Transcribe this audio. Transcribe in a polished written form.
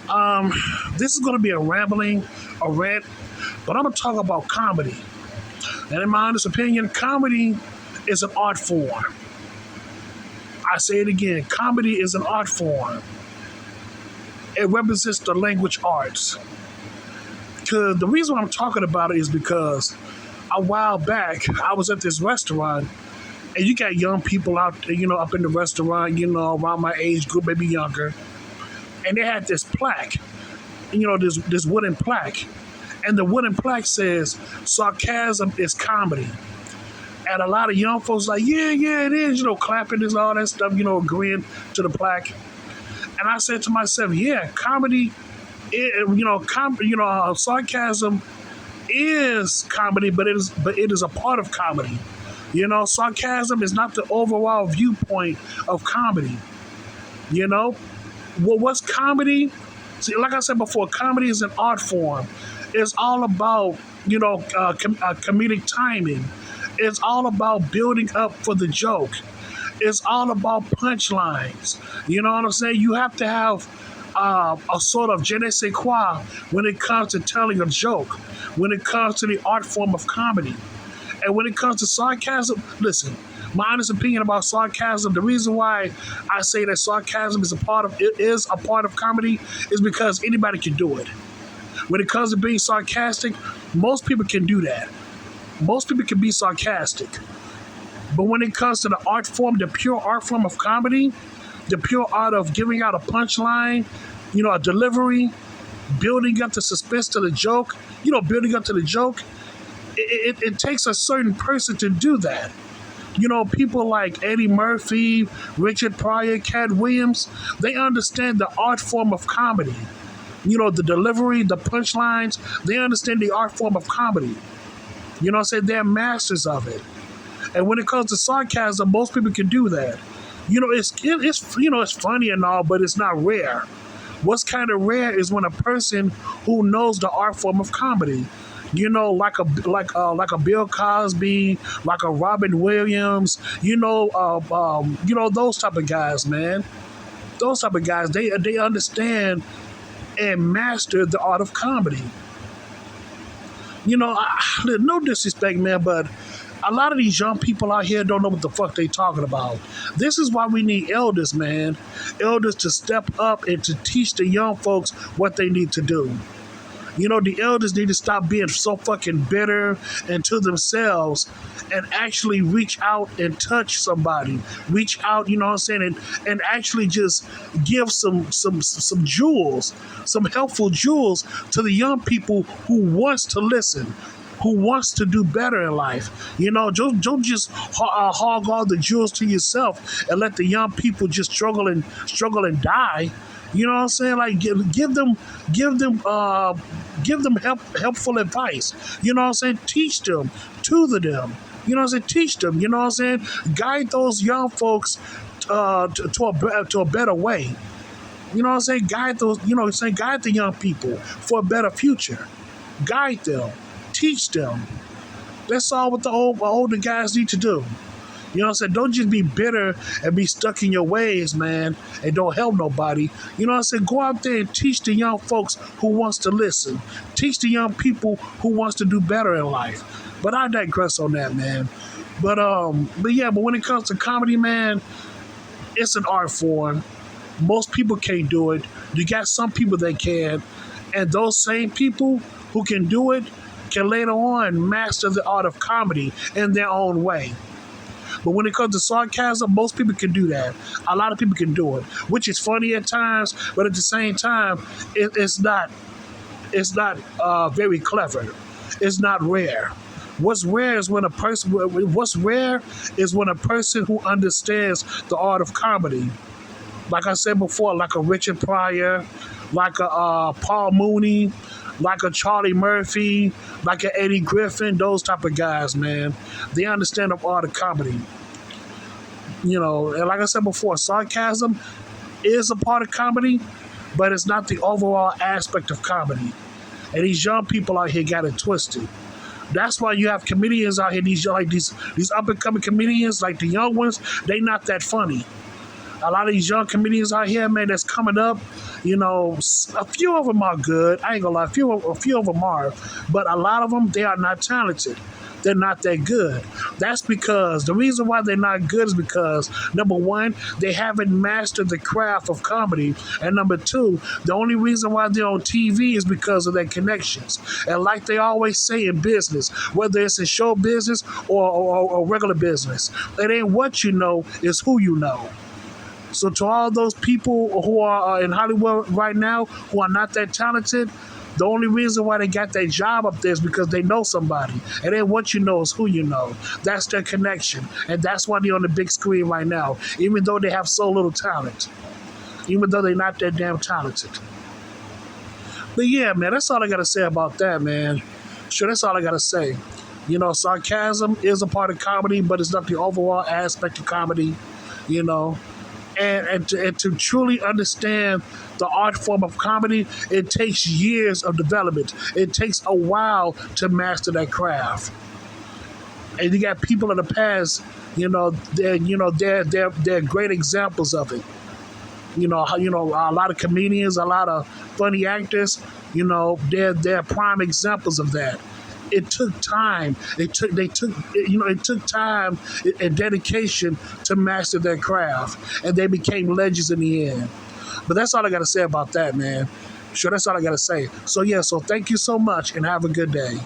Um, this is going to be a rambling, a rant, but I'm going to talk about comedy. And in my honest opinion, comedy is an art form. I say it again, comedy is an art form. It represents the language arts. Because the reason I'm talking about it is because a while back I was at this restaurant and you got young people out, up in the restaurant, around my age group, maybe younger, and they had this plaque, this wooden plaque, and the wooden plaque says sarcasm is comedy. And a lot of young folks like, yeah, yeah, it is, clapping and all that stuff, agreeing to the plaque. And I said to myself, yeah, comedy, sarcasm is comedy, but it is a part of comedy. Sarcasm is not the overall viewpoint of comedy. You know, what's comedy? See, like I said before, comedy is an art form. It's all about comedic timing. It's all about building up for the joke. It's all about punchlines. You know what I'm saying? You have to have a sort of je ne sais quoi when it comes to telling a joke, when it comes to the art form of comedy. And when it comes to sarcasm, listen, my honest opinion about sarcasm, the reason why I say that sarcasm is a part of comedy is because anybody can do it. When it comes to being sarcastic, most people can do that. Most people can be sarcastic. But when it comes to the art form, the pure art form of comedy, the pure art of giving out a punchline, a delivery, building up the suspense to the joke, building up to the joke, it takes a certain person to do that. People like Eddie Murphy, Richard Pryor, Cat Williams, they understand the art form of comedy. The delivery, the punchlines, they understand the art form of comedy. I'm saying? They're masters of it. And when it comes to sarcasm, most people can do that. It's funny and all, but it's not rare. What's kind of rare is when a person who knows the art form of comedy, like a Bill Cosby, like a Robin Williams, those type of guys, man. Those type of guys, they understand and master the art of comedy. No disrespect, man, but a lot of these young people out here don't know what the fuck they talking about. This is why we need elders, man. Elders to step up and to teach the young folks what they need to do. The elders need to stop being so fucking bitter and to themselves and actually reach out and touch somebody. Reach out, and actually just give some jewels, some helpful jewels to the young people who wants to listen, who wants to do better in life. Don't just hog all the jewels to yourself and let the young people just struggle and die. You know what I'm saying? Like give them helpful advice. You know what I'm saying? Teach them, tutor them. You know what I'm saying? Teach them. You know what I'm saying? Guide those young folks to a better way. You know what I'm saying? Guide guide the young people for a better future. Guide them, teach them. That's all what the older guys need to do. You know what I'm saying? Don't just be bitter and be stuck in your ways, man, and don't help nobody. You know what I'm saying? Go out there and teach the young folks who wants to listen. Teach the young people who wants to do better in life. But I digress on that, man. But when it comes to comedy, man, it's an art form. Most people can't do it. You got some people that can. And those same people who can do it can later on master the art of comedy in their own way. But when it comes to sarcasm, most people can do that. A lot of people can do it, which is funny at times, but at the same time, it's not very clever. It's not rare. What's rare is when a person who understands the art of comedy. Like I said before, like a Richard Pryor, like a Paul Mooney, like a Charlie Murphy, like a Eddie Griffin, those type of guys, man. They understand the art of comedy. And like I said before, sarcasm is a part of comedy, but it's not the overall aspect of comedy. And these young people out here got it twisted. That's why you have comedians out here, these up and coming comedians, like the young ones, they not that funny. A lot of these young comedians out here, man, that's coming up. A few of them are good. I ain't gonna lie, a few of them are, but a lot of them they are not talented. They're not that good. That's because the reason why they're not good is because number one, they haven't mastered the craft of comedy, and number two, the only reason why they're on TV is because of their connections. And like they always say in business, whether it's in show business or regular business, it ain't what you know, it's who you know. So to all those people who are in Hollywood right now who are not that talented, the only reason why they got that job up there is because they know somebody. And then what you know is who you know. That's their connection. And that's why they're on the big screen right now, even though they have so little talent. Even though they're not that damn talented. But yeah, man, that's all I got to say about that, man. Sure, that's all I got to say. Sarcasm is a part of comedy, but it's not the overall aspect of comedy, you know. And to truly understand the art form of comedy, it takes years of development. It takes a while to master that craft. And you got people in the past, they're great examples of it. A lot of comedians, a lot of funny actors, they're prime examples of that. It took time. It took time and dedication to master their craft, and they became legends in the end. But that's all I got to say about that, man. Sure, that's all I got to say. So yeah, so thank you so much, and have a good day.